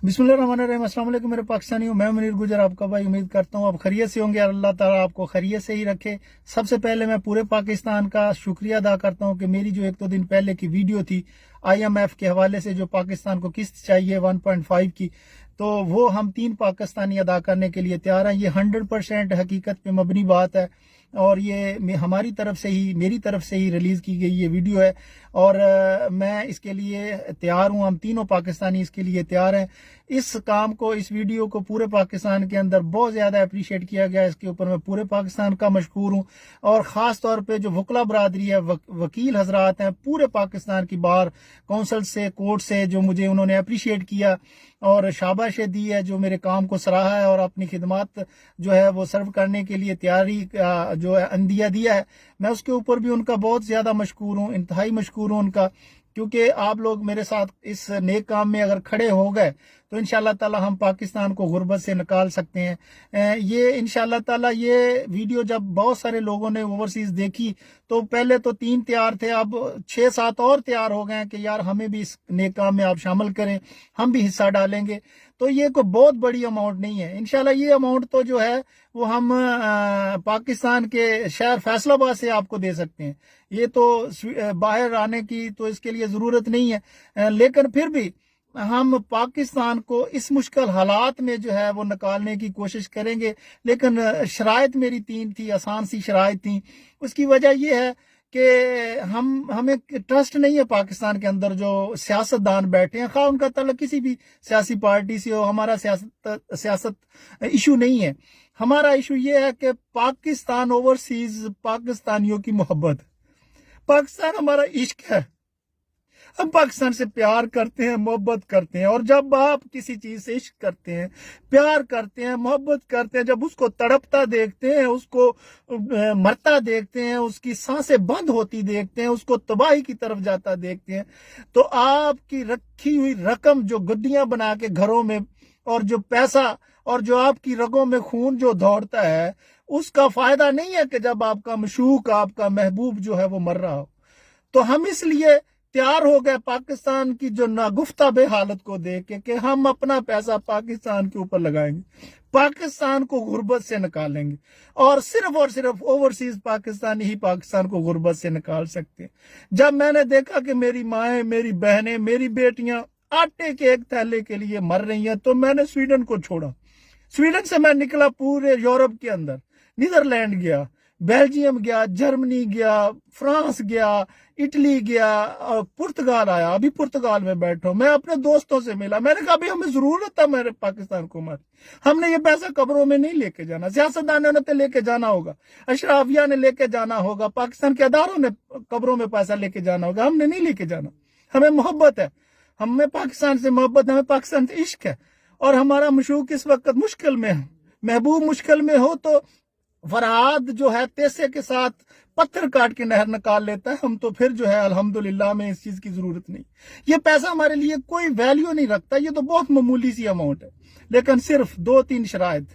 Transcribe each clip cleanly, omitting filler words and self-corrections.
बिस्मिल्लाहिर्रहमानिर्रहीम। अस्सलाम वालेकुम मेरे पाकिस्तानियों, मैं मुनीर गुजर आपका भाई। उम्मीद करता हूँ आप खैरियत से होंगे और अल्लाह ताला आपको खैरियत से ही रखे। सबसे पहले मैं पूरे पाकिस्तान का शुक्रिया अदा करता हूँ कि मेरी जो 1-2 दिन पहले की वीडियो थी IMF के हवाले से, जो पाकिस्तान को किस्त चाहिए 1.5 की, तो वो हम 3 पाकिस्तानी अदा करने के लिए तैयार हैं। ये 100% हकीकत पे मबनी बात है और ये हमारी तरफ से ही, मेरी तरफ से ही रिलीज़ की गई ये वीडियो है और मैं इसके लिए तैयार हूँ। हम तीनों पाकिस्तानी इसके लिए तैयार हैं। इस काम को, इस वीडियो को पूरे पाकिस्तान के अंदर बहुत ज़्यादा अप्रिशिएट किया गया। इसके ऊपर मैं पूरे पाकिस्तान का मशकूर हूँ और ख़ास तौर पे जो वकला बरादरी है, वकील हजरात हैं पूरे पाकिस्तान की बार कौंसल से, कोर्ट से, जो मुझे उन्होंने अप्रिशिएट किया और शाबाश दी है, जो मेरे काम को सराहा है और अपनी खिदमत जो है वो सर्व करने के लिए तैयारी जो है अंदिया दिया है, मैं उसके ऊपर भी उनका बहुत ज़्यादा मशकूर हूँ, इंतहाई मशकूर हूँ उनका। क्योंकि आप लोग मेरे साथ इस नेक काम में अगर खड़े हो गए तो इंशाल्लाह ताला हम पाकिस्तान को गुर्बत से निकाल सकते हैं। ये इंशाल्लाह ताला ये वीडियो जब बहुत सारे लोगों ने ओवरसीज देखी तो पहले तो 3 तैयार थे, अब 6-7 और तैयार हो गए हैं कि यार हमें भी इस नेक काम में आप शामिल करें, हम भी हिस्सा डालेंगे। तो ये कोई बहुत बड़ी अमाउंट नहीं है। इंशाल्लाह ये अमाउंट तो जो है वो हम पाकिस्तान के शहर फैसलाबाद से आपको दे सकते हैं। ये तो बाहर आने की तो इसके लिए ज़रूरत नहीं है, लेकिन फिर भी हम पाकिस्तान को इस मुश्किल हालात में जो है वो निकालने की कोशिश करेंगे। लेकिन शराइत मेरी 3 थी, आसान सी शराइत थी। उसकी वजह यह है कि हमें ट्रस्ट नहीं है पाकिस्तान के अंदर जो सियासतदान बैठे हैं, खा उनका ताल्लुक किसी भी सियासी पार्टी से हो। हमारा सियासत इशू नहीं है। हमारा इशू ये है कि पाकिस्तान ओवरसीज पाकिस्तानियों की मोहब्बत, पाकिस्तान हमारा इश्क है। हम पाकिस्तान से प्यार करते हैं, मोहब्बत करते हैं। और जब आप किसी चीज से इश्क करते हैं, प्यार करते हैं, मोहब्बत करते हैं, जब उसको तड़पता देखते हैं, उसको मरता देखते हैं, उसकी सांसें बंद होती देखते हैं, उसको तबाही की तरफ जाता देखते हैं, तो आपकी रखी हुई रकम जो गड्डियां बना के घरों में, और जो पैसा और जो आपकी रगों में खून जो दौड़ता है, उसका फायदा नहीं है कि जब आपका मशूक, आपका महबूब जो है वो मर रहा हो। तो हम इसलिए तैयार हो गए पाकिस्तान की जो नागुफ्ता बे हालत को देख के कि हम अपना पैसा पाकिस्तान के ऊपर लगाएंगे, पाकिस्तान को गुर्बत से निकालेंगे और सिर्फ ओवरसीज पाकिस्तानी ही पाकिस्तान को गुर्बत से निकाल सकते हैं। जब मैंने देखा कि मेरी माएँ, मेरी बहनें, मेरी बेटियां आटे के एक थैले के लिए मर रही हैं, तो मैंने स्वीडन को छोड़ा। स्वीडन से मैं निकला पूरे यूरोप के अंदर, नीदरलैंड गया, बेल्जियम गया, जर्मनी गया, फ्रांस गया, इटली गया और पुर्तगाल आया। अभी पुर्तगाल में बैठा हूं। मैं अपने दोस्तों से मिला, मैंने कहा अभी हमें जरूरत है मेरे पाकिस्तान को मत, हमने ये पैसा कब्रों में नहीं लेके जाना। सियासतदानों ने तो लेके जाना होगा, अशराफिया ने लेके जाना होगा, पाकिस्तान के अदारों ने कब्रों में पैसा लेके जाना होगा, हमने नहीं लेके जाना। हमें मोहब्बत है, हमें पाकिस्तान से मोहब्बत, हमें पाकिस्तान से इश्क है और हमारा मशूक इस वक्त मुश्किल में है। महबूब मुश्किल में हो तो फरहाद जो है तेसे के साथ पत्थर काट के नहर निकाल लेता है। हम तो फिर जो है अल्हम्दुलिल्लाह में इस चीज की जरूरत नहीं। ये पैसा हमारे लिए कोई वैल्यू नहीं रखता, ये तो बहुत मामूली सी अमाउंट है। लेकिन सिर्फ 2-3 शराइत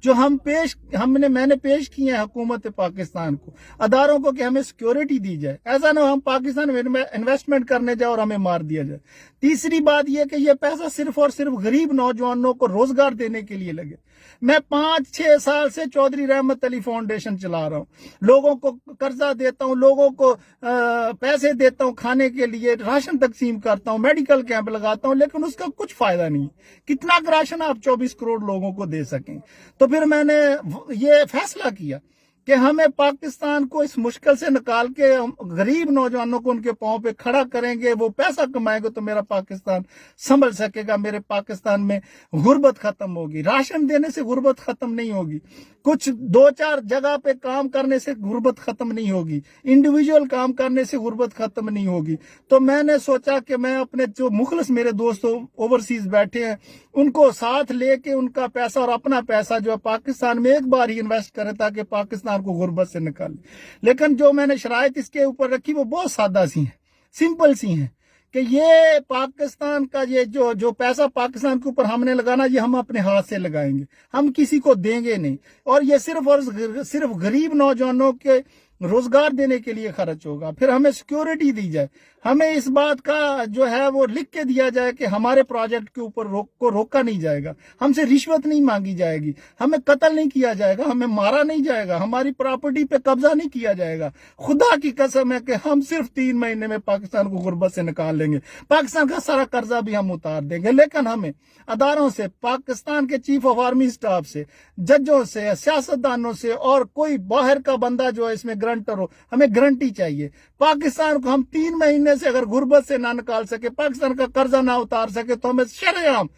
जो मैंने पेश की है हुकूमत पाकिस्तान को, अदारों को, कि हमें सिक्योरिटी दी जाए। ऐसा ना हम पाकिस्तान में इन्वेस्टमेंट करने जाए और हमें मार दिया जाए। तीसरी बात यह कि यह पैसा सिर्फ और सिर्फ गरीब नौजवानों को रोजगार देने के लिए लगे। मैं 5-6 साल से चौधरी रहमत अली फाउंडेशन चला रहा हूँ, लोगों को कर्जा देता हूँ, लोगों को पैसे देता हूँ खाने के लिए, राशन तकसीम करता हूँ, मेडिकल कैंप लगाता हूँ, लेकिन उसका कुछ फायदा नहीं। कितना राशन आप 24 करोड़ लोगों को दे सकें? तो फिर मैंने ये फैसला किया कि हमें पाकिस्तान को इस मुश्किल से निकाल के गरीब नौजवानों को उनके पांव पे खड़ा करेंगे, वो पैसा कमाएंगे तो मेरा पाकिस्तान संभल सकेगा। मेरे पाकिस्तान में गुर्बत खत्म होगी। राशन देने से गुर्बत खत्म नहीं होगी, कुछ 2-4 जगह पे काम करने से गुर्बत खत्म नहीं होगी, इंडिविजुअल काम करने से गुर्बत खत्म नहीं होगी। तो मैंने सोचा कि मैं अपने जो मुखलिस मेरे दोस्तों ओवरसीज बैठे हैं उनको साथ लेके उनका पैसा और अपना पैसा जो है पाकिस्तान में एक बार ही इन्वेस्ट करें ताकि पाकिस्तान को गुर्बत से निकाले। लेकिन जो मैंने शराइत इसके ऊपर रखी वो बहुत सादा सी है, सिंपल सी है कि ये पाकिस्तान का ये जो पैसा पाकिस्तान के ऊपर हमने लगाना, ये हम अपने हाथ से लगाएंगे, हम किसी को देंगे नहीं। और ये सिर्फ और सिर्फ गरीब नौजवानों के रोजगार देने के लिए खर्च होगा, फिर हमें सिक्योरिटी दी जाए, हमें इस बात का जो है वो लिख के दिया जाए कि हमारे प्रोजेक्ट के ऊपर रोका नहीं जाएगा, हमसे रिश्वत नहीं मांगी जाएगी, हमें कत्ल नहीं किया जाएगा, हमें मारा नहीं जाएगा, हमारी प्रॉपर्टी पे कब्जा नहीं किया जाएगा। खुदा की कसम है कि हम सिर्फ 3 महीने में पाकिस्तान को गुर्बत से निकाल लेंगे, पाकिस्तान का सारा कर्जा भी हम उतार देंगे। लेकिन हमें अदारों से, पाकिस्तान के चीफ ऑफ आर्मी स्टाफ से, जजों से, सियासतदानों से और कोई बाहर का बंदा जो है इसमें ग्रंटर हो, हमें गारंटी चाहिए। पाकिस्तान को हम 3 महीने से अगर गुर्बत से ना निकाल सके, पाकिस्तान का कर्जा ना उतार सके, तो हमें शरेआम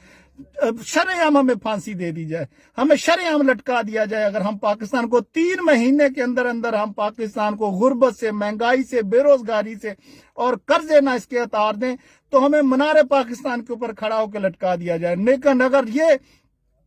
हमें फांसी दे दी जाए, हमें शरेआम लटका दिया जाए। अगर हम पाकिस्तान को 3 महीने के अंदर अंदर हम पाकिस्तान को गुर्बत से, महंगाई से, बेरोजगारी से और कर्जे ना इसके उतार दें, तो हमें मीनार पाकिस्तान के ऊपर खड़ा होकर लटका दिया जाए। लेकिन अगर ये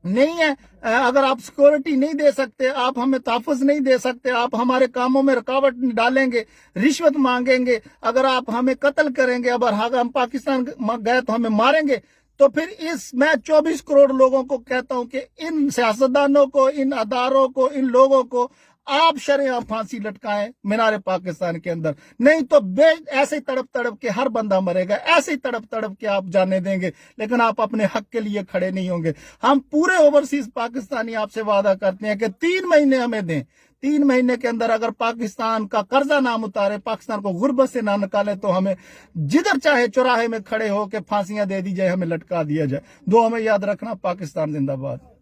नहीं है, अगर आप सिक्योरिटी नहीं दे सकते, आप हमें तहफ़्फ़ुज़ नहीं दे सकते, आप हमारे कामों में रुकावट डालेंगे, रिश्वत मांगेंगे, अगर आप हमें कत्ल करेंगे, अगर हम पाकिस्तान गए तो हमें मारेंगे, तो फिर मैं 24 करोड़ लोगों को कहता हूं कि इन सियासतदानों को, इन अदारों को, इन लोगों को आप शरेआम फांसी लटकाएं मीनार पाकिस्तान के अंदर। नहीं तो ऐसे ही तड़प तड़प के हर बंदा मरेगा, ऐसे ही तड़प तड़प के आप जाने देंगे, लेकिन आप अपने हक के लिए खड़े नहीं होंगे। हम पूरे ओवरसीज पाकिस्तानी आपसे वादा करते हैं कि 3 महीने हमें दें, 3 महीने के अंदर अगर पाकिस्तान का कर्जा ना उतारे, पाकिस्तान को गुर्बत से ना निकाले, तो हमें जिधर चाहे चौराहे में खड़े होकर फांसियां दे दी जाए, हमें लटका दिया जाए। दो हमें याद रखना। पाकिस्तान जिंदाबाद।